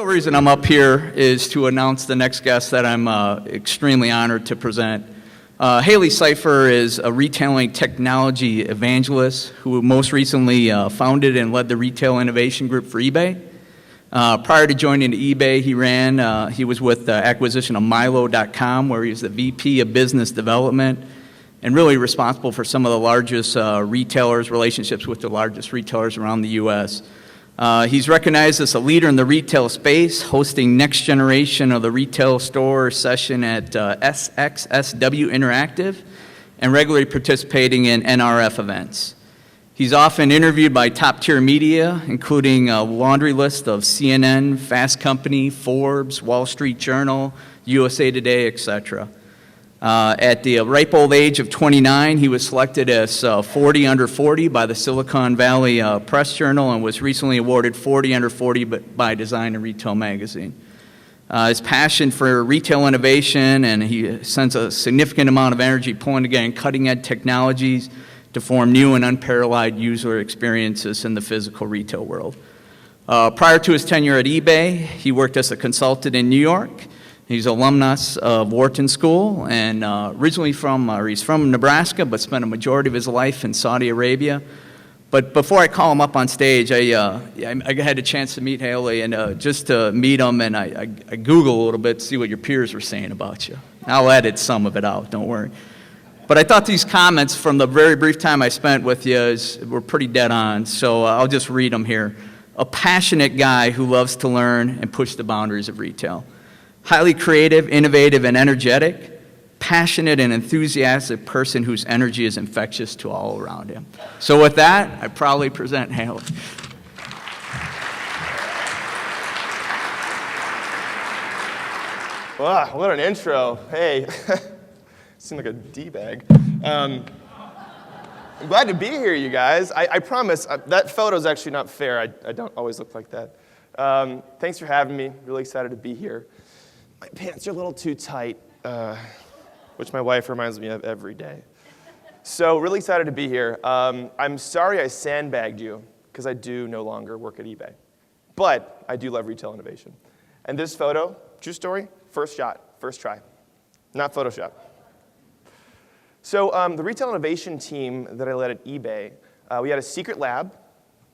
real reason I'm up here is to announce the next guest that I'm extremely honored to present. Healey Cypher is a retailing technology evangelist who most recently founded and led the retail innovation group for eBay. Prior to joining eBay, he was with the acquisition of Milo.com, where he was the VP of Business Development and really responsible for some of the largest relationships with the largest retailers around the U.S. He's recognized as a leader in the retail space, hosting next generation of the retail store session at SXSW Interactive and regularly participating in NRF events. He's often interviewed by top-tier media, including a laundry list of CNN, Fast Company, Forbes, Wall Street Journal, USA Today, etc. At the ripe old age of 29, he was selected as 40 under 40 by the Silicon Valley Press Journal and was recently awarded 40 under 40 by Design and Retail magazine. His passion for retail innovation, and he spends a significant amount of energy pulling together cutting-edge technologies to form new and unparalleled user experiences in the physical retail world. Prior to his tenure at eBay, he worked as a consultant in New York. He's an alumnus of Wharton School and originally he's from Nebraska, but spent a majority of his life in Saudi Arabia. But before I call him up on stage, I had a chance to meet Healey, and just to meet him, and I Googled a little bit to see what your peers were saying about you. I'll edit some of it out, don't worry. But I thought these comments from the very brief time I spent with you were pretty dead on, so I'll just read them here. A passionate guy who loves to learn and push the boundaries of retail. Highly creative, innovative, and energetic, passionate and enthusiastic person whose energy is infectious to all around him. So with that, I proudly present Healey. Wow, what an intro. Hey, seemed like a D-bag. I'm glad to be here, you guys. I promise, that photo's actually not fair. I don't always look like that. Thanks for having me. Really excited to be here. My pants are a little too tight, which my wife reminds me of every day. So really excited to be here. I'm sorry I sandbagged you, because I do no longer work at eBay. But I do love retail innovation. And this photo, true story, first shot, first try. Not Photoshop. So the retail innovation team that I led at eBay, we had a secret lab.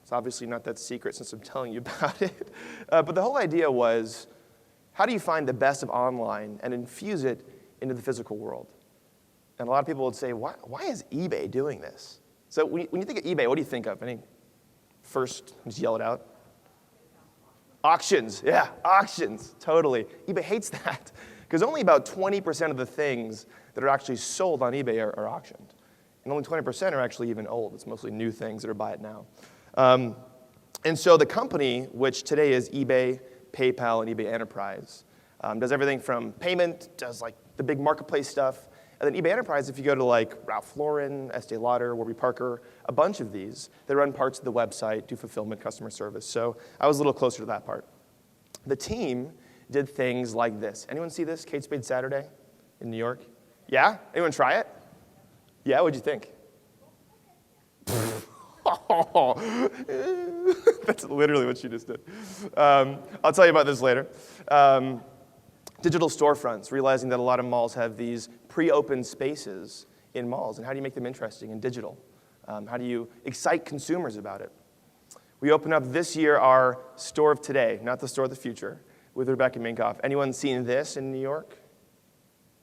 It's obviously not that secret since I'm telling you about it. But the whole idea was, how do you find the best of online and infuse it into the physical world? And a lot of people would say, why is eBay doing this? So when you think of eBay, what do you think of? First, just yell it out. Auctions, yeah, auctions, totally. eBay hates that, because only about 20% of the things that are actually sold on eBay are auctioned. And only 20% are actually even old. It's mostly new things that are buy it now. And so the company, which today is eBay, PayPal, and eBay Enterprise, does everything from payment, does like the big marketplace stuff. And then eBay Enterprise, if you go to like Ralph Lauren, Estee Lauder, Warby Parker, a bunch of these, they run parts of the website, do fulfillment, customer service. So I was a little closer to that part. The team did things like this. Anyone see this, Kate Spade Saturday in New York? Yeah? Anyone try it? Yeah, what'd you think? That's literally what she just did. I'll tell you about this later. Digital storefronts, realizing that a lot of malls have these pre-open spaces in malls, and how do you make them interesting and digital? How do you excite consumers about it? We opened up this year our store of today, not the store of the future, with Rebecca Minkoff. Anyone seen this in New York?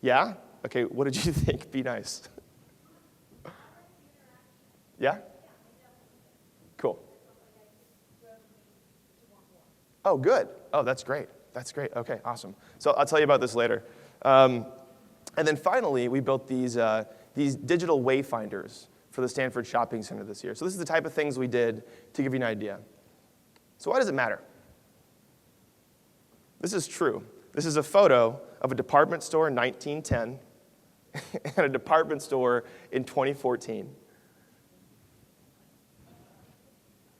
Yeah? Okay, what did you think? Be nice. Yeah? Cool. Oh, good. Oh, that's great. That's great. Okay, awesome. So I'll tell you about this later. And then finally, we built these digital wayfinders for the Stanford Shopping Center this year. So this is the type of things we did to give you an idea. So why does it matter? This is true. This is a photo of a department store in 1910 and a department store in 2014.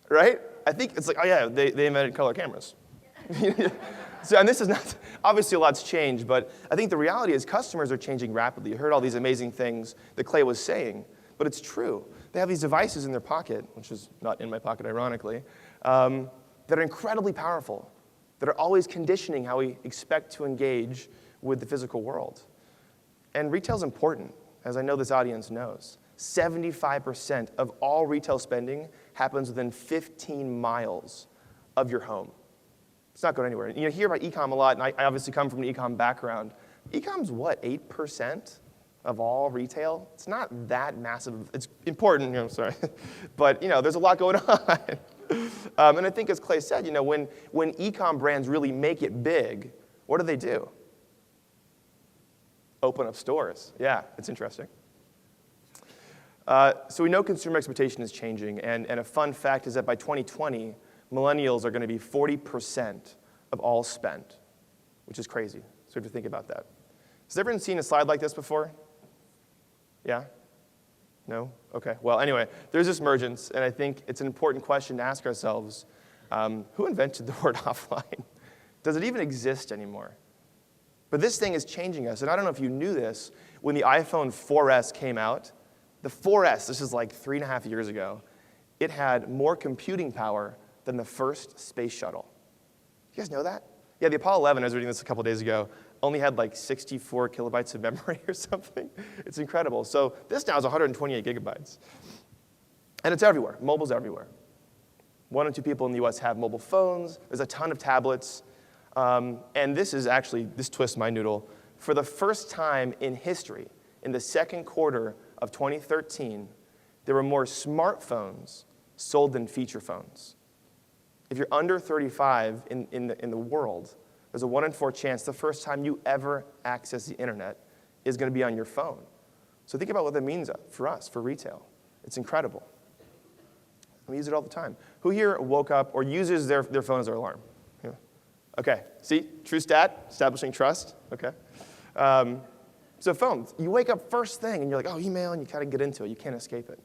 Right? I think it's like, oh yeah, they invented color cameras. So, and this is not, obviously a lot's changed, but I think the reality is customers are changing rapidly. You heard all these amazing things that Clay was saying, but it's true. They have these devices in their pocket, which is not in my pocket, ironically, that are incredibly powerful. that are always conditioning how we expect to engage with the physical world. And retail's important, as I know this audience knows. 75% of all retail spending happens within 15 miles of your home. It's not going anywhere. You hear about e-com a lot, and I obviously come from an e-com background. E-com's what, 8% of all retail? It's not that massive. It's important, sorry. But, there's a lot going on. And I think, as Clay said, when e-com brands really make it big, what do? Open up stores. Yeah, it's interesting. So we know consumer expectation is changing, and a fun fact is that by 2020, millennials are going to be 40% of all spend, which is crazy. So we have to think about that. Has everyone seen a slide like this before? Yeah? No? Okay. Well, anyway, there's this emergence, and I think it's an important question to ask ourselves. Who invented the word offline? Does it even exist anymore? But this thing is changing us, and I don't know if you knew this. When the iPhone 4S came out, the 4S, this is like 3.5 years ago, it had more computing power than the first space shuttle. You guys know that? Yeah, the Apollo 11, I was reading this a couple days ago, only had like 64 kilobytes of memory or something. It's incredible. So this now is 128 gigabytes. And it's everywhere. Mobile's everywhere. 1 in 2 people in the US have mobile phones. There's a ton of tablets. And this twists my noodle. For the first time in history, in the second quarter of 2013, there were more smartphones sold than feature phones. If you're under 35 in the world, there's a 1 in 4 chance the first time you ever access the internet is going to be on your phone. So think about what that means for us, for retail. It's incredible. We use it all the time. Who here woke up or uses their phone as their alarm? Yeah. Okay, see, true stat, establishing trust. Okay. So phones, you wake up first thing and you're like, oh, email, and you kind of get into it. You can't escape it.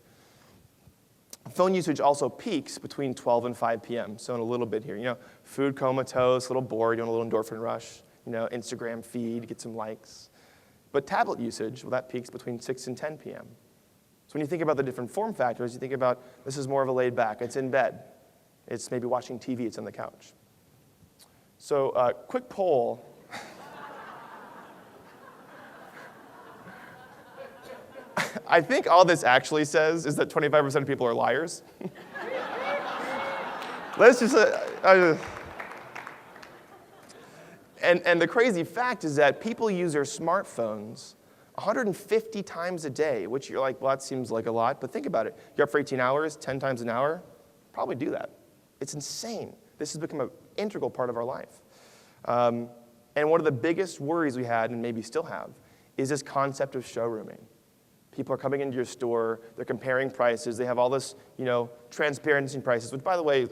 Phone usage also peaks between 12 and 5 p.m., so in a little bit here. Food comatose, a little bored, doing a little endorphin rush, Instagram feed, get some likes. But tablet usage, well, that peaks between 6 and 10 p.m. So when you think about the different form factors, you think about this is more of a laid back. It's in bed. It's maybe watching TV. It's on the couch. So quick poll. I think all this actually says is that 25% of people are liars. Let's just and the crazy fact is that people use their smartphones 150 times a day, which you're like, well, that seems like a lot, but think about it. You're up for 18 hours, 10 times an hour, probably do that. It's insane. This has become an integral part of our life. And one of the biggest worries we had, and maybe still have, is this concept of showrooming. People are coming into your store, they're comparing prices, they have all this, transparency in prices, which, by the way,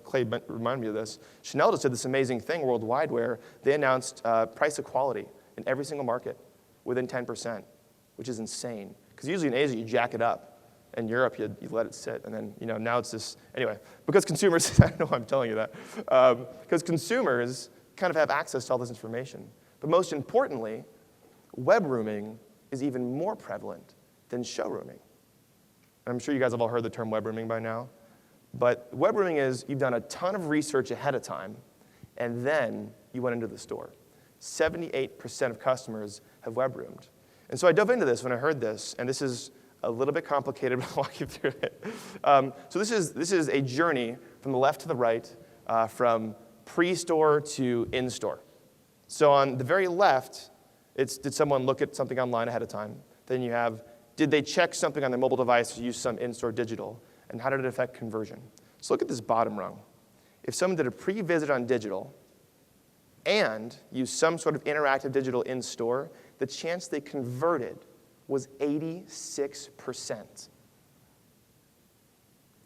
Clay reminded me of this. Chanel just did this amazing thing worldwide where they announced price equality in every single market within 10%, which is insane. Because usually in Asia, you jack it up. In Europe, you let it sit, and then, now it's this, anyway, because consumers, I don't know why I'm telling you that, because consumers kind of have access to all this information. But most importantly, web rooming is even more prevalent than showrooming. I'm sure you guys have all heard the term web rooming by now. But web rooming is you've done a ton of research ahead of time, and then you went into the store. 78% of customers have web roomed. And so I dove into this when I heard this, and this is a little bit complicated, but I'll walk you through it. So this is a journey from the left to the right, from pre-store to in-store. So on the very left, it's did someone look at something online ahead of time? Then you have, did they check something on their mobile device or use some in-store digital? And how did it affect conversion? So look at this bottom rung. If someone did a pre-visit on digital and used some sort of interactive digital in-store, the chance they converted was 86%.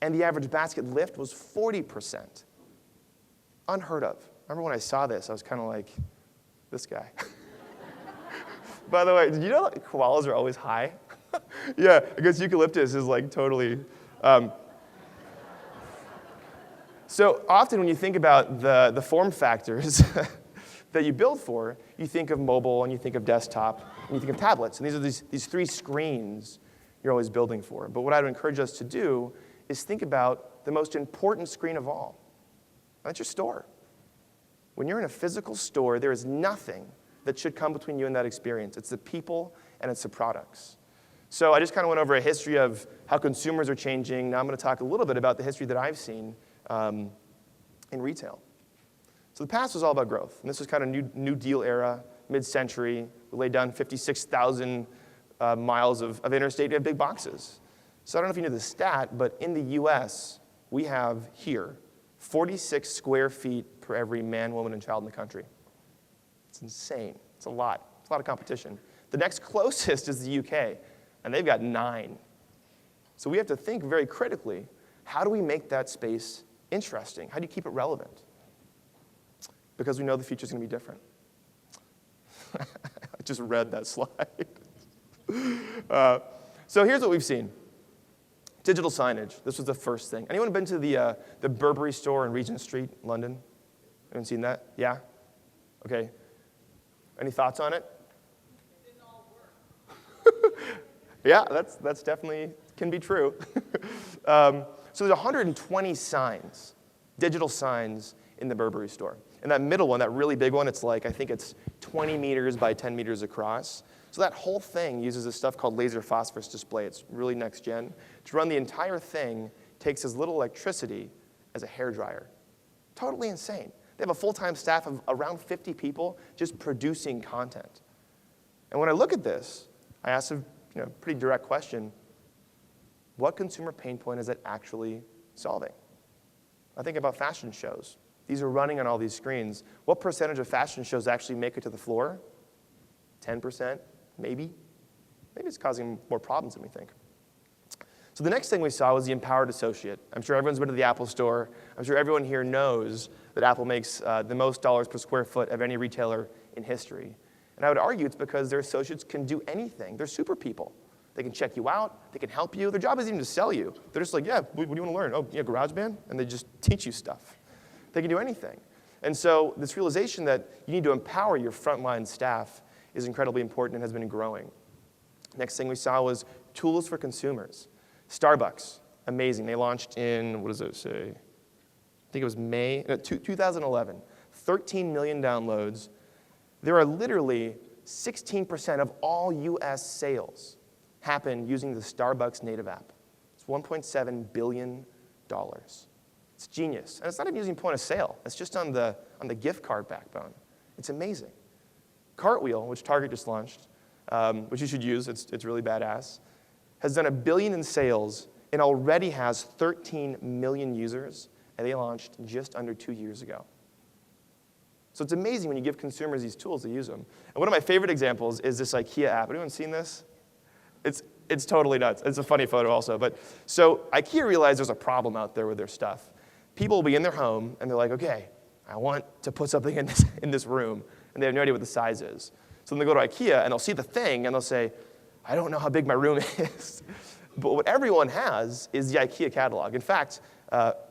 And the average basket lift was 40%. Unheard of. Remember when I saw this, I was kind of like, this guy. By the way, did you know that koalas are always high? Yeah, I guess eucalyptus is like totally. So often when you think about the form factors that you build for, you think of mobile and you think of desktop and you think of tablets. And these are these 3 screens you're always building for. But what I would encourage us to do is think about the most important screen of all. That's your store. When you're in a physical store, there is nothing that should come between you and that experience. It's the people and it's the products. So I just kind of went over a history of how consumers are changing. Now I'm going to talk a little bit about the history that I've seen in retail. So the past was all about growth. And this was kind of New Deal era, mid-century. We laid down 56,000 miles of interstate. We have big boxes. So I don't know if you knew the stat, but in the US, we have here 46 square feet per every man, woman, and child in the country. It's insane. It's a lot. It's a lot of competition. The next closest is the UK, and they've got 9. So we have to think very critically, how do we make that space interesting? How do you keep it relevant? Because we know the future's going to be different. I just read that slide. So here's what we've seen. Digital signage. This was the first thing. Anyone been to the Burberry store in Regent Street, London? Anyone seen that? Yeah? Okay. Any thoughts on it? It didn't all work. Yeah, that's definitely can be true. So there's 120 signs, digital signs in the Burberry store. And that middle one, that really big one, it's like, I think it's 20 meters by 10 meters across. So that whole thing uses this stuff called laser phosphorus display. It's really next gen. To run the entire thing takes as little electricity as a hairdryer. Totally insane. They have a full-time staff of around 50 people just producing content. And when I look at this, I ask a pretty direct question. What consumer pain point is it actually solving? I think about fashion shows. These are running on all these screens. What percentage of fashion shows actually make it to the floor? 10%, maybe? Maybe it's causing more problems than we think. So the next thing we saw was the empowered associate. I'm sure everyone's been to the Apple store. I'm sure everyone here knows that Apple makes the most dollars per square foot of any retailer in history. And I would argue it's because their associates can do anything. They're super people. They can check you out. They can help you. Their job isn't even to sell you. They're just like, yeah, what do you want to learn? Oh, yeah, GarageBand? And they just teach you stuff. They can do anything. And so this realization that you need to empower your frontline staff is incredibly important and has been growing. Next thing we saw was tools for consumers. Starbucks, amazing. They launched in, what does it say? I think it was 2011. 13 million downloads. There are literally 16% of all US sales happen using the Starbucks native app. It's $1.7 billion. It's genius. And it's not even using point of sale. It's just on the gift card backbone. It's amazing. Cartwheel, which Target just launched, which you should use, it's really badass, has done $1 billion in sales and already has 13 million users, and they launched just under 2 years ago. So it's amazing when you give consumers these tools to use them. And one of my favorite examples is this IKEA app. Anyone seen this? It's totally nuts. It's a funny photo also. But so IKEA realized there's a problem out there with their stuff. People will be in their home, and they're like, okay, I want to put something in this room, and they have no idea what the size is. So then they go to IKEA, and they'll see the thing, and they'll say, I don't know how big my room is. But what everyone has is the IKEA catalog. In fact,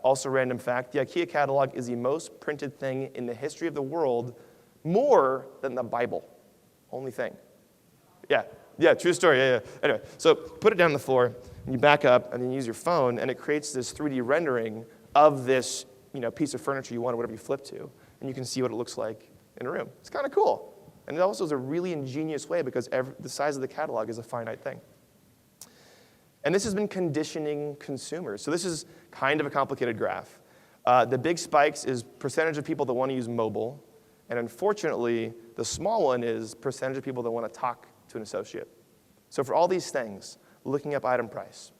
also random fact, the IKEA catalog is the most printed thing in the history of the world, more than the Bible. Only thing. Yeah, true story, yeah. Anyway, so put it down on the floor, and you back up, and then you use your phone, and it creates this 3D rendering of this piece of furniture you want or whatever you flip to, and you can see what it looks like in a room. It's kind of cool. And it also is a really ingenious way because the size of the catalog is a finite thing. And this has been conditioning consumers. So this is kind of a complicated graph. The big spikes is percentage of people that want to use mobile. And unfortunately, the small one is percentage of people that want to talk to an associate. So for all these things, looking up item price,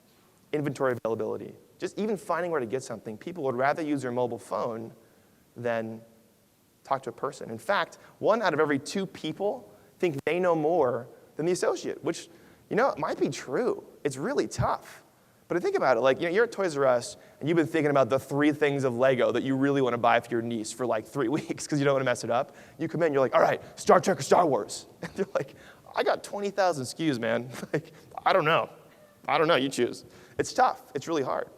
inventory availability, just even finding where to get something, people would rather use their mobile phone than talk to a person. In fact, 1 out of every 2 people think they know more than the associate, which, it might be true. It's really tough. But think about it, like, you're at Toys R Us, and you've been thinking about the 3 things of Lego that you really want to buy for your niece for like 3 weeks because you don't want to mess it up. You come in, you're like, all right, Star Trek or Star Wars? And they're like, I got 20,000 SKUs, man. Like, I don't know, you choose. It's tough. It's really hard.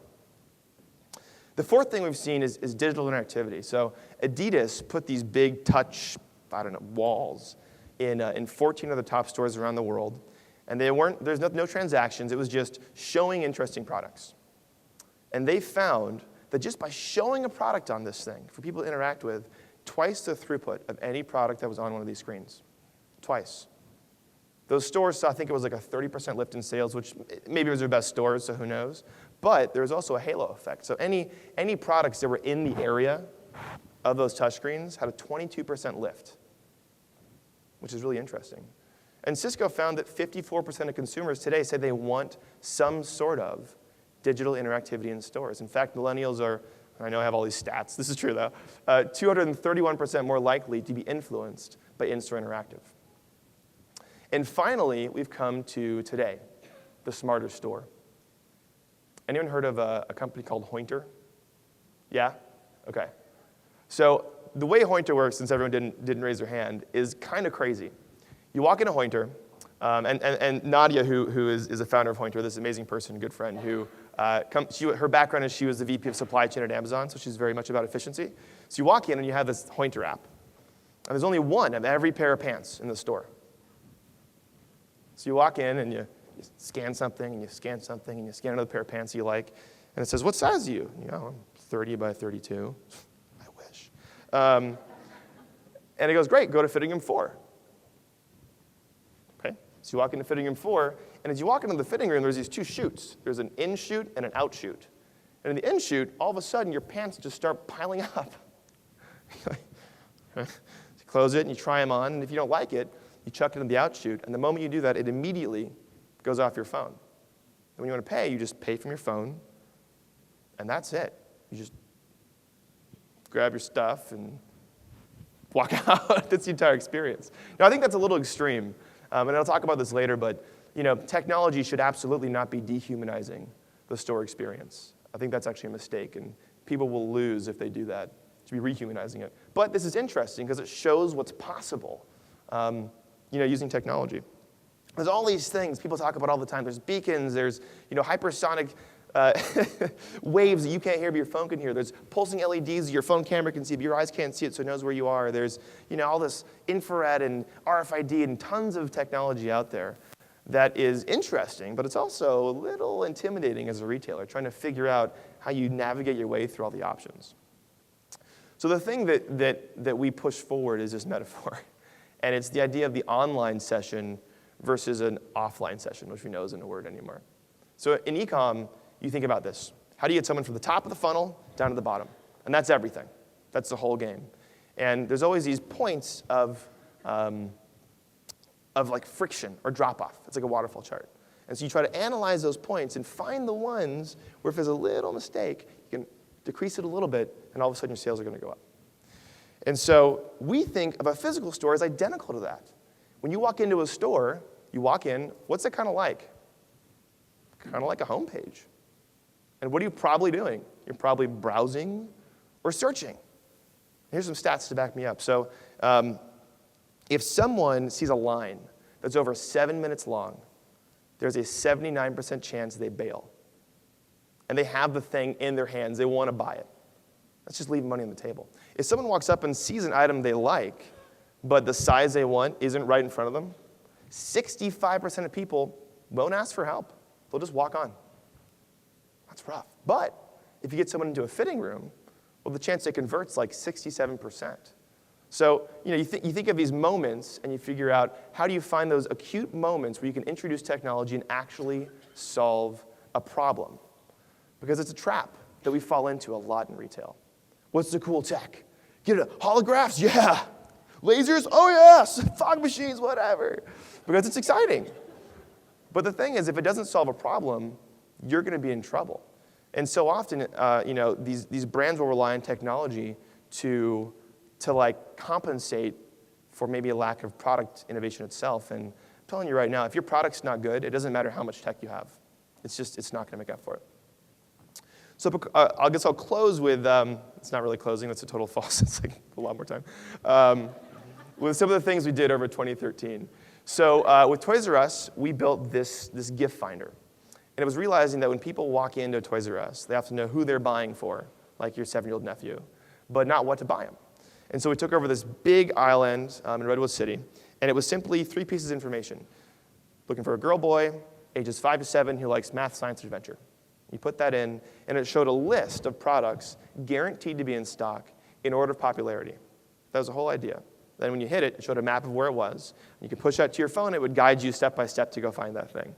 The fourth thing we've seen is digital interactivity. So Adidas put these big touch, walls in 14 of the top stores around the world. And there's no transactions. It was just showing interesting products. And they found that just by showing a product on this thing for people to interact with, twice the throughput of any product that was on one of these screens. Twice. Those stores saw, I think it was like a 30% lift in sales, which maybe it was their best stores, so who knows. But there was also a halo effect. So any products that were in the area of those touchscreens had a 22% lift, which is really interesting. And Cisco found that 54% of consumers today say they want some sort of digital interactivity in stores. In fact, millennials are, I know I have all these stats, this is true though, 231% more likely to be influenced by in-store interactive. And finally, we've come to today, the smarter store. Anyone heard of a company called Hointer? Yeah? Okay. So the way Hointer works, since everyone didn't raise their hand, is kind of crazy. You walk into Hointer, and Nadia, who is a founder of Hointer, this amazing person, good friend, who her background is she was the VP of supply chain at Amazon, so she's very much about efficiency. So you walk in and you have this Hointer app. And there's only one of every pair of pants in the store. So you walk in and you scan something, and you scan something, and you scan another pair of pants you like, and it says, what size are you? You know, I'm 30 by 32. I wish. And it goes, great, go to fitting room 4. Okay, so you walk into fitting room 4, and as you walk into the fitting room, there's these two chutes. There's an in chute and an out chute. And in the in chute, all of a sudden, your pants just start piling up. You close it, and you try them on, and if you don't like it, you chuck it in the out chute, and the moment you do that, it immediately goes off your phone. And when you want to pay, you just pay from your phone, and that's it. You just grab your stuff and walk out. That's the entire experience. Now, I think that's a little extreme, and I'll talk about this later, but technology should absolutely not be dehumanizing the store experience. I think that's actually a mistake, and people will lose if they do that, to be rehumanizing it. But this is interesting because it shows what's possible, using technology. There's all these things people talk about all the time. There's beacons, there's hypersonic waves that you can't hear but your phone can hear. There's pulsing LEDs that your phone camera can see but your eyes can't see it so it knows where you are. There's all this infrared and RFID and tons of technology out there that is interesting, but it's also a little intimidating as a retailer, trying to figure out how you navigate your way through all the options. So the thing that we push forward is this metaphor, and it's the idea of the online session versus an offline session, which we know isn't a word anymore. So in e-com, you think about this. How do you get someone from the top of the funnel down to the bottom? And that's everything. That's the whole game. And there's always these points of like friction or drop-off. It's like a waterfall chart. And so you try to analyze those points and find the ones where if there's a little mistake, you can decrease it a little bit, and all of a sudden your sales are going to go up. And so we think of a physical store as identical to that. When you walk into a store, you walk in, what's it kind of like? Kind of like a homepage. And what are you probably doing? You're probably browsing or searching. Here's some stats to back me up. So if someone sees a line that's over 7 minutes long, there's a 79% chance they bail. And they have the thing in their hands. They want to buy it. Let's just leave money on the table. If someone walks up and sees an item they like, but the size they want isn't right in front of them, 65% of people won't ask for help. They'll just walk on. That's rough. But if you get someone into a fitting room, well, the chance they convert's like 67%. So you think of these moments and you figure out how do you find those acute moments where you can introduce technology and actually solve a problem. Because it's a trap that we fall into a lot in retail. What's the cool tech? Get it, holographs? Yeah. Lasers? Oh yes. Fog machines, whatever. Because it's exciting. But the thing is, if it doesn't solve a problem, you're going to be in trouble. And so often, these brands will rely on technology to like compensate for maybe a lack of product innovation itself. And I'm telling you right now, if your product's not good, it doesn't matter how much tech you have. It's not going to make up for it. So I guess I'll close with, it's not really closing, that's a total false, it's like a lot more time, with some of the things we did over 2013. So with Toys R Us, we built this gift finder. And it was realizing that when people walk into Toys R Us, they have to know who they're buying for, like your 7-year-old nephew, but not what to buy them. And so we took over this big island in Redwood City, and it was simply 3 pieces of information. Looking for a girl, boy, ages 5 to 7, who likes math, science, adventure. You put that in, and it showed a list of products guaranteed to be in stock in order of popularity. That was the whole idea. Then when you hit it, it showed a map of where it was. You could push that to your phone. It would guide you step by step to go find that thing.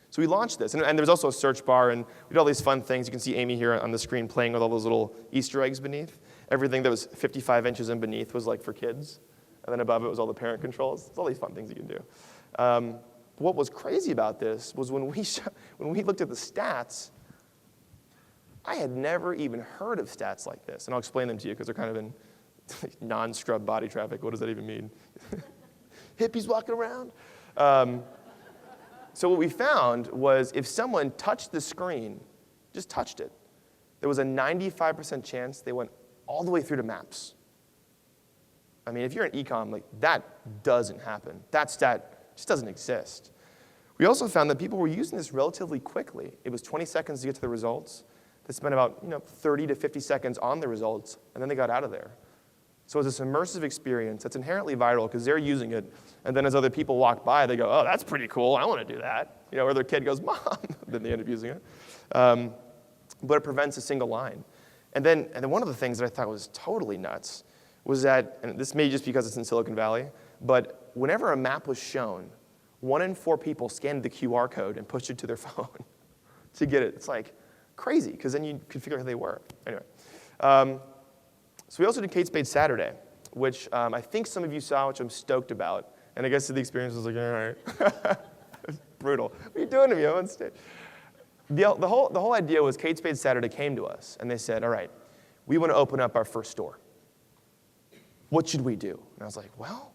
So we launched this. And there was also a search bar, and we did all these fun things. You can see Amy here on the screen playing with all those little Easter eggs beneath. Everything that was 55 inches and beneath was like for kids. And then above it was all the parent controls. It's all these fun things you can do. What was crazy about this was when we looked at the stats, I had never even heard of stats like this. And I'll explain them to you because they're kind of in non-scrub body traffic. What does that even mean? Hippies walking around? So what we found was if someone touched the screen, just touched it, there was a 95% chance they went all the way through to maps. I mean, if you're in e-com, like, that doesn't happen. That stat just doesn't exist. We also found that people were using this relatively quickly. It was 20 seconds to get to the results. They spent about 30 to 50 seconds on the results, and then they got out of there. So it's this immersive experience that's inherently viral because they're using it, and then as other people walk by, they go, oh, that's pretty cool. I want to do that. Or their kid goes, Mom, then they end up using it. But it prevents a single line. And then one of the things that I thought was totally nuts was that, and this may just because it's in Silicon Valley, but whenever a map was shown, 1 in 4 people scanned the QR code and pushed it to their phone to get it. It's like crazy, because then you could figure out who they were. Anyway, so we also did Kate Spade Saturday, which I think some of you saw, which I'm stoked about. And I guess the experience was like, all right. It's brutal. What are you doing to me? I'm on stage. The whole idea was Kate Spade Saturday came to us, and they said, all right, we want to open up our first store. What should we do? And I was like, well,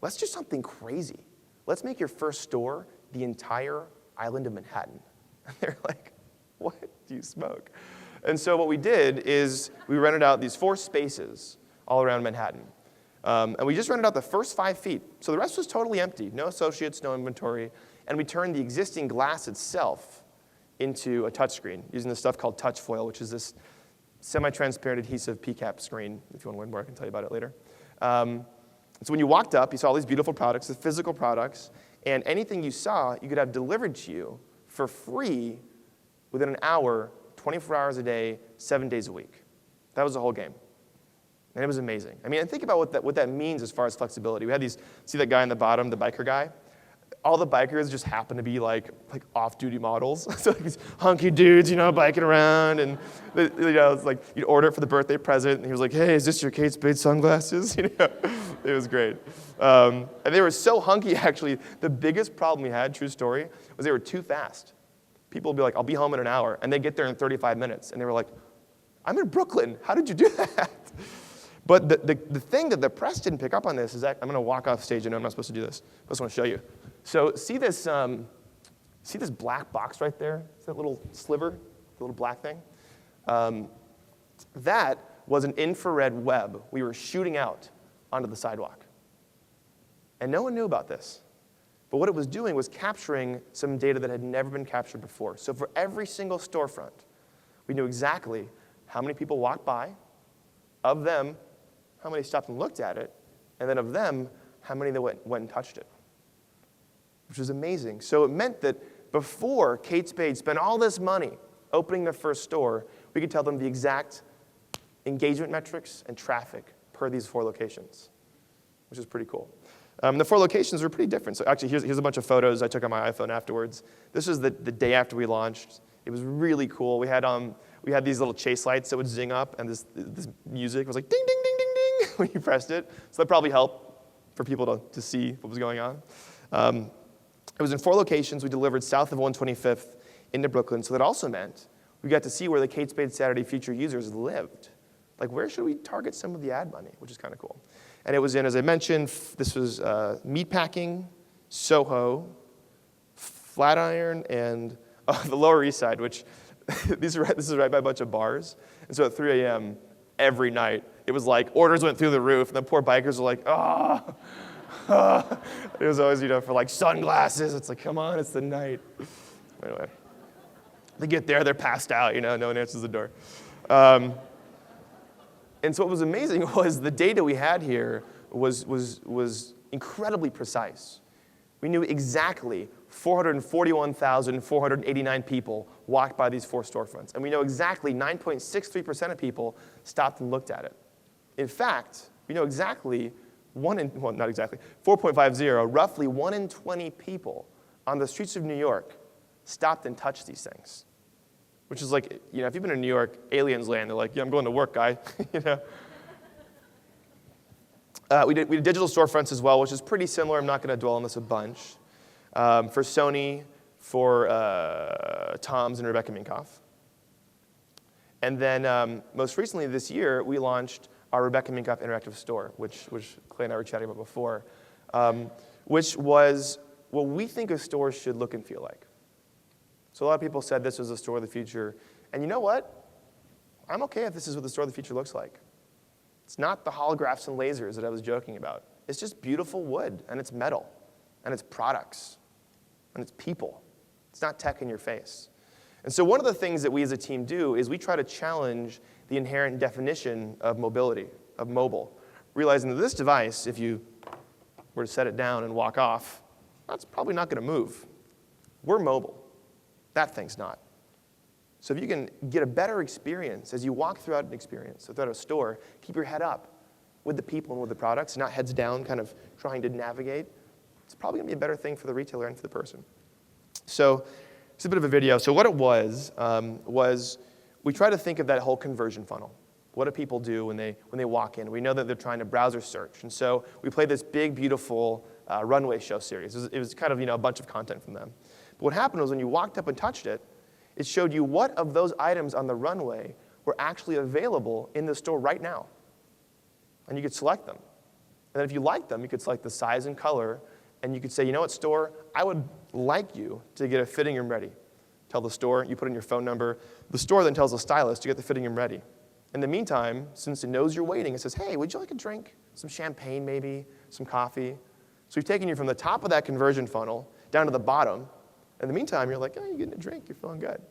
let's do something crazy. Let's make your first store the entire island of Manhattan. And they're like, what? Do you smoke? And so what we did is we rented out these 4 spaces all around Manhattan. And we just rented out the first 5 feet. So the rest was totally empty. No associates, no inventory. And we turned the existing glass itself into a touchscreen using this stuff called touch foil, which is this semi-transparent adhesive PCAP screen. If you want to learn more, I can tell you about it later. So when you walked up, you saw all these beautiful products, the physical products, and anything you saw, you could have delivered to you for free within an hour, 24 hours a day, 7 days a week. That was the whole game. And it was amazing. I mean, and think about what that means as far as flexibility. We had these, see that guy on the bottom, the biker guy? All the bikers just happen to be like off-duty models. So like these hunky dudes, biking around, and it's like you'd order it for the birthday present, and he was like, "Hey, is this your Kate Spade sunglasses?" It was great. And they were so hunky. Actually, the biggest problem we had, true story, was they were too fast. People would be like, "I'll be home in an hour," and they get there in 35 minutes, and they were like, "I'm in Brooklyn. How did you do that?" But the thing that the press didn't pick up on this is that I'm going to walk off stage. I know I'm not supposed to do this. I just want to show you. So see this black box right there? See that little sliver, the little black thing? That was an infrared web we were shooting out onto the sidewalk. And no one knew about this. But what it was doing was capturing some data that had never been captured before. So for every single storefront, we knew exactly how many people walked by, of them, how many stopped and looked at it, and then of them, how many that went and touched it, which was amazing. So it meant that before Kate Spade spent all this money opening their first store, we could tell them the exact engagement metrics and traffic per these 4 locations, which is pretty cool. The 4 locations were pretty different. So actually, here's a bunch of photos I took on my iPhone afterwards. This was the day after we launched. It was really cool. We had these little chase lights that would zing up, and this music was like ding, ding, ding, ding, ding when you pressed it. So that probably helped for people to see what was going on. It was in 4 locations. We delivered south of 125th into Brooklyn. So that also meant we got to see where the Kate Spade Saturday future users lived. Like, where should we target some of the ad money, which is kind of cool. And it was in, as I mentioned, this was Meatpacking, Soho, Flatiron, and the Lower East Side, which this is right by a bunch of bars. And so at 3 a.m. every night, it was like orders went through the roof, and the poor bikers were like, oh. It was always, for like sunglasses. It's like, come on, it's the night. Anyway, they get there, they're passed out, no one answers the door. And so what was amazing was the data we had here was incredibly precise. We knew exactly 441,489 people walked by these 4 storefronts. And we know exactly 9.63% of people stopped and looked at it In fact, we know exactly not exactly, 4.50, roughly 1 in 20 people on the streets of New York stopped and touched these things. Which is like, if you've been in New York, aliens land, they're like, yeah, I'm going to work, guy, We did digital storefronts as well, which is pretty similar. I'm not going to dwell on this a bunch. For Sony, for Tom's and Rebecca Minkoff. And then most recently this year, we launched our Rebecca Minkoff Interactive Store, which Clay and I were chatting about before, which was what we think a store should look and feel like. So a lot of people said this was a store of the future. And you know what? I'm okay if this is what the store of the future looks like. It's not the holographs and lasers that I was joking about. It's just beautiful wood, and it's metal, and it's products, and it's people. It's not tech in your face. And so one of the things that we as a team do is we try to challenge the inherent definition of mobility, of mobile, realizing that this device, if you were to set it down and walk off, that's probably not going to move. We're mobile. That thing's not. So if you can get a better experience as you walk throughout an experience, so throughout a store, keep your head up with the people and with the products, not heads down, kind of trying to navigate, it's probably going to be a better thing for the retailer and for the person. So it's a bit of a video. So what it was we try to think of that whole conversion funnel. What do people do when they walk in? We know that they're trying to browser search. And so we played this big, beautiful runway show series. It was kind of a bunch of content from them. But what happened was when you walked up and touched it, it showed you what of those items on the runway were actually available in the store right now. And you could select them. And then if you liked them, you could select the size and color, and you could say, you know what, store, I would like you to get a fitting room ready. Tell the store, you put in your phone number. The store then tells the stylist to get the fitting room ready. In the meantime, since it knows you're waiting, it says, hey, would you like a drink? Some champagne maybe, some coffee. So we've taken you from the top of that conversion funnel down to the bottom. In the meantime, you're like, oh, you're getting a drink, you're feeling good.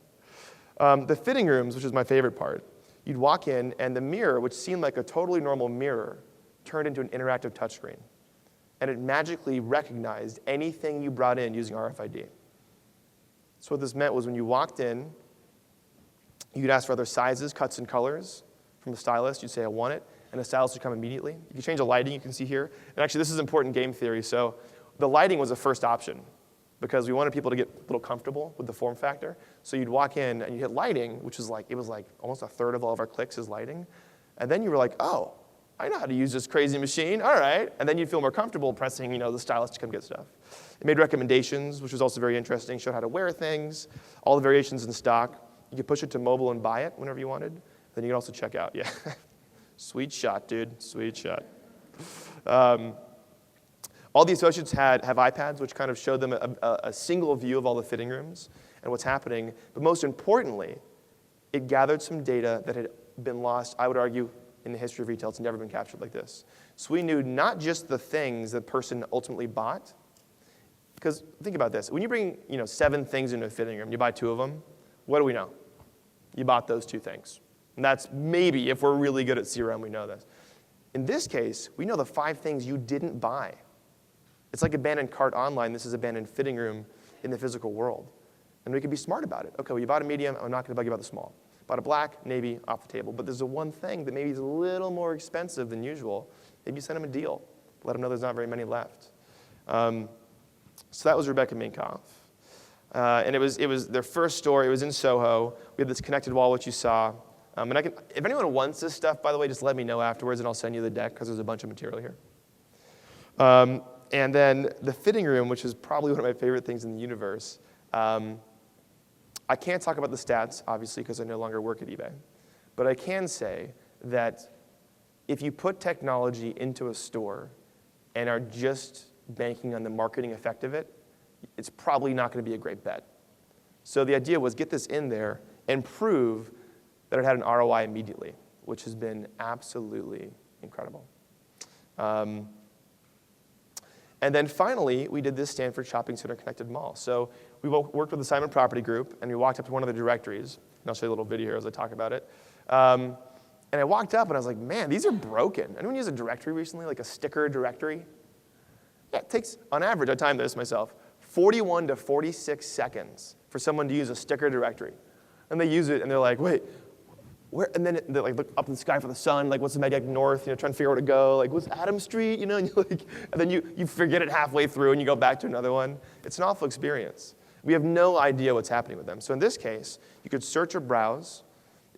The fitting rooms, which is my favorite part, you'd walk in, and the mirror, which seemed like a totally normal mirror, turned into an interactive touchscreen. And it magically recognized anything you brought in using RFID. So what this meant was when you walked in, you could ask for other sizes, cuts, and colors from the stylist. You'd say, I want it, and the stylist would come immediately. You could change the lighting, you can see here. And actually, this is important game theory. So the lighting was the first option, because we wanted people to get a little comfortable with the form factor. So you'd walk in and you hit lighting, which was it was like almost a third of all of our clicks is lighting. And then you were like, oh, I know how to use this crazy machine, all right. And then you'd feel more comfortable pressing, the stylist to come get stuff. It made recommendations, which was also very interesting, showed how to wear things, all the variations in stock. You could push it to mobile and buy it whenever you wanted. Then you could also check out, yeah. Sweet shot, dude, sweet shot. All the associates have iPads, which kind of showed them a single view of all the fitting rooms and what's happening. But most importantly, it gathered some data that had been lost, I would argue, in the history of retail. It's never been captured like this. So we knew not just the things the person ultimately bought, because think about this. When you bring 7 things into a fitting room, you buy 2 of them, what do we know? You bought those 2 things. And that's maybe, if we're really good at CRM, we know this. In this case, we know the 5 things you didn't buy. It's like abandoned cart online. This is abandoned fitting room in the physical world. And we can be smart about it. Okay, well, you bought a medium. I'm not going to bug you about the small. Bought a black, navy, off the table. But there's the one thing that maybe is a little more expensive than usual. Maybe you send them a deal. Let them know there's not very many left. So that was Rebecca Minkoff. And it was their first store. It was in Soho. We had this connected wall, which you saw. And if anyone wants this stuff, by the way, just let me know afterwards, and I'll send you the deck, because there's a bunch of material here. And then the fitting room, which is probably one of my favorite things in the universe. I can't talk about the stats, obviously, because I no longer work at eBay. But I can say that if you put technology into a store and are just banking on the marketing effect of it, it's probably not going to be a great bet. So the idea was get this in there and prove that it had an ROI immediately, which has been absolutely incredible. And then finally, we did this Stanford Shopping Center Connected Mall. So we worked with the Simon Property Group, and we walked up to one of the directories. And I'll show you a little video here as I talk about it. And I walked up, and I was like, man, these are broken. Anyone use a directory recently, like a sticker directory? Yeah, it takes, on average, I timed this myself, 41 to 46 seconds for someone to use a sticker directory. And they use it, and they're like, wait, and then they like look up in the sky for the sun, like what's the magnetic north, trying to figure out where to go, like what's Adam Street, and then you forget it halfway through and you go back to another one. It's an awful experience. We have no idea what's happening with them. So in this case, you could search or browse.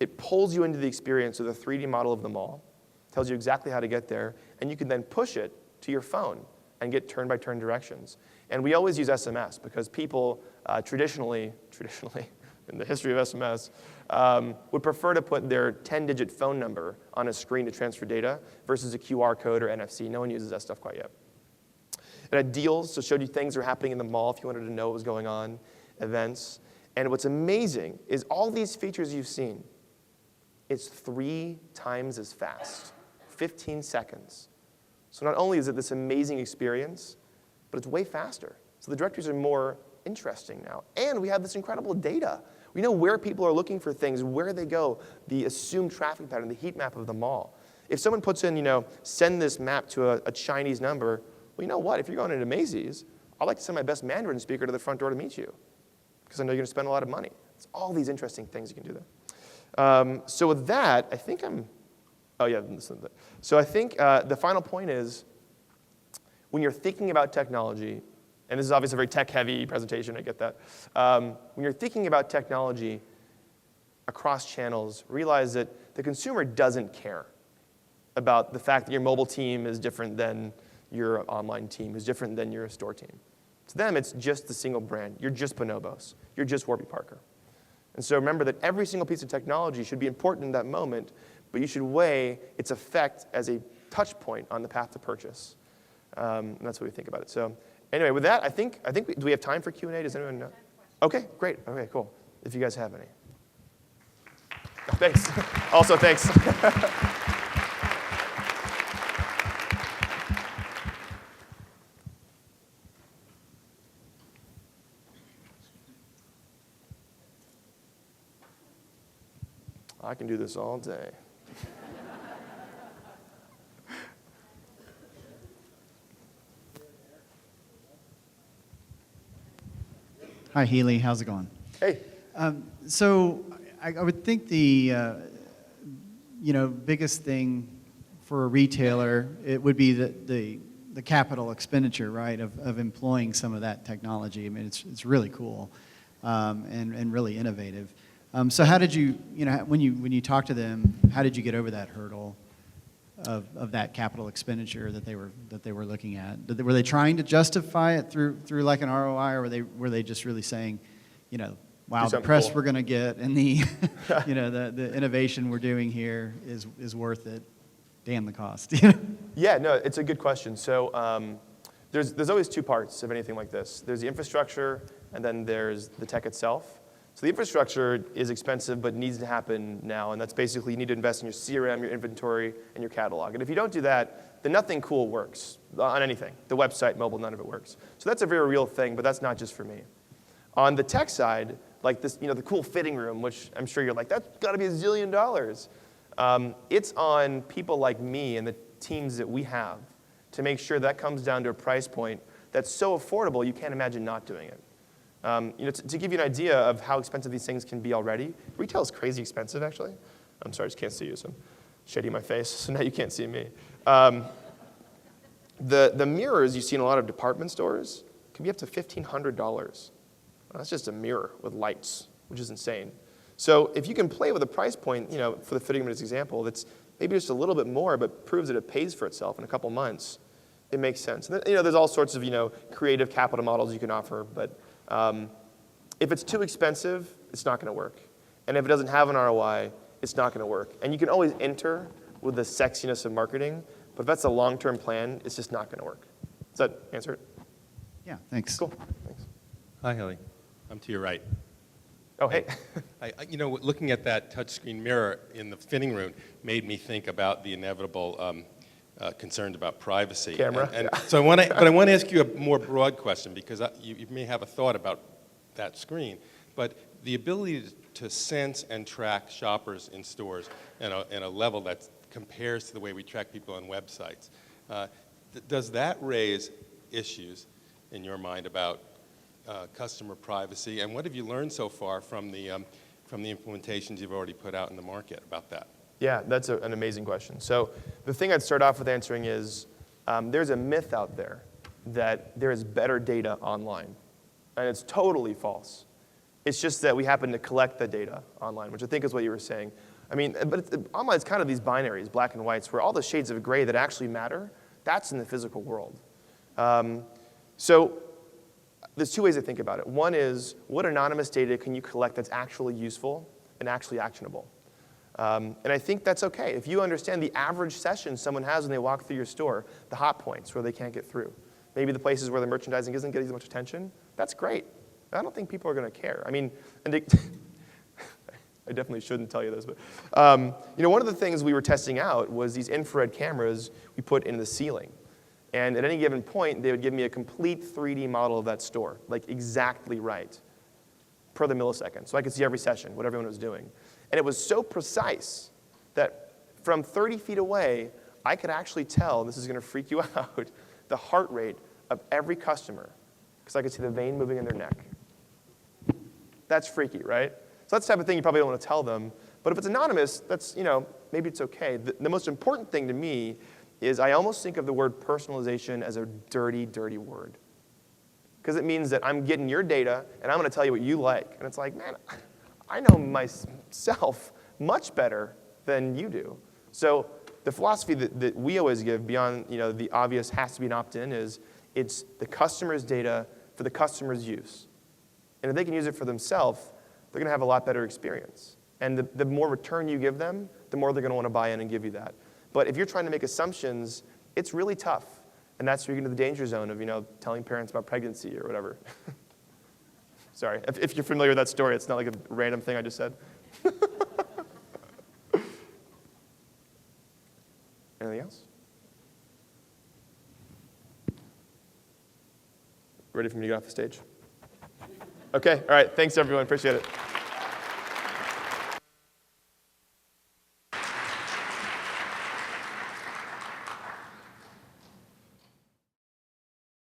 It pulls you into the experience of the 3D model of the mall, tells you exactly how to get there, and you can then push it to your phone and get turn-by-turn directions. And we always use SMS because people traditionally, in the history of SMS, would prefer to put their 10-digit phone number on a screen to transfer data versus a QR code or NFC. No one uses that stuff quite yet. It had deals, so it showed you things that were happening in the mall if you wanted to know what was going on, events. And what's amazing is all these features you've seen, it's 3 times as fast, 15 seconds. So not only is it this amazing experience, but it's way faster. So the directories are more interesting now. And we have this incredible data. We know where people are looking for things, where they go, the assumed traffic pattern, the heat map of the mall. If someone puts in, send this map to a Chinese number, well, you know what? If you're going into Macy's, I'd like to send my best Mandarin speaker to the front door to meet you because I know you're going to spend a lot of money. It's all these interesting things you can do there. So with that, I think So I think the final point is when you're thinking about technology, and this is obviously a very tech-heavy presentation, I get that. When you're thinking about technology across channels, realize that the consumer doesn't care about the fact that your mobile team is different than your online team, is different than your store team. To them, it's just the single brand. You're just Bonobos. You're just Warby Parker. And so remember that every single piece of technology should be important in that moment, but you should weigh its effect as a touch point on the path to purchase. And that's what we think about it. So anyway, with that, I think do we have time for Q&A? Does anyone know? Okay, great. Okay, cool. If you guys have any. Thanks. Also, thanks. I can do this all day. Hi, Healey. How's it going? Hey. So I would think the biggest thing for a retailer, it would be the capital expenditure, right, of employing some of that technology. I mean, it's really cool and really innovative. So how did you, when you talk to them, how did you get over that hurdle of that capital expenditure that they were looking at? Were they trying to justify it through like an ROI, or were they just really saying, wow, the press cool. we're going to get and the the innovation we're doing here is worth it. Damn the cost. Yeah, no, it's a good question. So there's always 2 parts of anything like this. There's the infrastructure, and then there's the tech itself. So the infrastructure is expensive, but needs to happen now, and that's basically you need to invest in your CRM, your inventory, and your catalog. And if you don't do that, then nothing cool works on anything. The website, mobile, none of it works. So that's a very real thing, but that's not just for me. On the tech side, like this, the cool fitting room, which I'm sure you're like, that's got to be $1 zillion. It's on people like me and the teams that we have to make sure that comes down to a price point that's so affordable you can't imagine not doing it. To give you an idea of how expensive these things can be already, retail is crazy expensive, actually. I'm sorry, I just can't see you, so I'm shading my face, so now you can't see me. The mirrors you see in a lot of department stores can be up to $1,500. That's just a mirror with lights, which is insane. So if you can play with a price point, for the fitting room as an example, that's maybe just a little bit more, but proves that it pays for itself in a couple months, it makes sense. And then, there's all sorts of, creative capital models you can offer, but if it's too expensive, it's not going to work. And if it doesn't have an ROI, it's not going to work. And you can always enter with the sexiness of marketing, but if that's a long-term plan, it's just not going to work. Does that answer it? Yeah, thanks. Cool. Thanks. Hi, Healey. I'm to your right. Oh, hey. Looking at that touchscreen mirror in the fitting room made me think about the inevitable concerned about privacy. Camera. So I want to ask you a more broad question, because you may have a thought about that screen, but the ability to sense and track shoppers in stores in a level that compares to the way we track people on websites. Does that raise issues in your mind about customer privacy? And what have you learned so far from from the implementations you've already put out in the market about that? Yeah, that's an amazing question. So the thing I'd start off with answering is there's a myth out there that there is better data online. And it's totally false. It's just that we happen to collect the data online, which I think is what you were saying. I mean, but online is kind of these binaries, black and whites, where all the shades of gray that actually matter, that's in the physical world. So there's two ways to think about it. One is, what anonymous data can you collect that's actually useful and actually actionable? And I think that's okay. If you understand the average session someone has when they walk through your store, the hot points where they can't get through, maybe the places where the merchandising isn't getting as much attention, that's great. I don't think people are going to care. I mean, and I definitely shouldn't tell you this, but one of the things we were testing out was these infrared cameras we put in the ceiling. And at any given point, they would give me a complete 3D model of that store, like exactly right, per the millisecond. So I could see every session, what everyone was doing. And it was so precise that from 30 feet away, I could actually tell, this is going to freak you out, the heart rate of every customer, because I could see the vein moving in their neck. That's freaky, right? So that's the type of thing you probably don't want to tell them. But if it's anonymous, that's, maybe it's okay. The most important thing to me is I almost think of the word personalization as a dirty, dirty word. Because it means that I'm getting your data, and I'm going to tell you what you like. And it's like, man, I know myself much better than you do. So the philosophy that we always give beyond the obvious has to be an opt-in is it's the customer's data for the customer's use. And if they can use it for themselves, they're going to have a lot better experience. And the more return you give them, the more they're going to want to buy in and give you that. But if you're trying to make assumptions, it's really tough. And that's where you get into the danger zone of telling parents about pregnancy or whatever. Sorry, if you're familiar with that story, it's not like a random thing I just said. Anything else? Ready for me to get off the stage? Okay, all right, thanks everyone, appreciate it.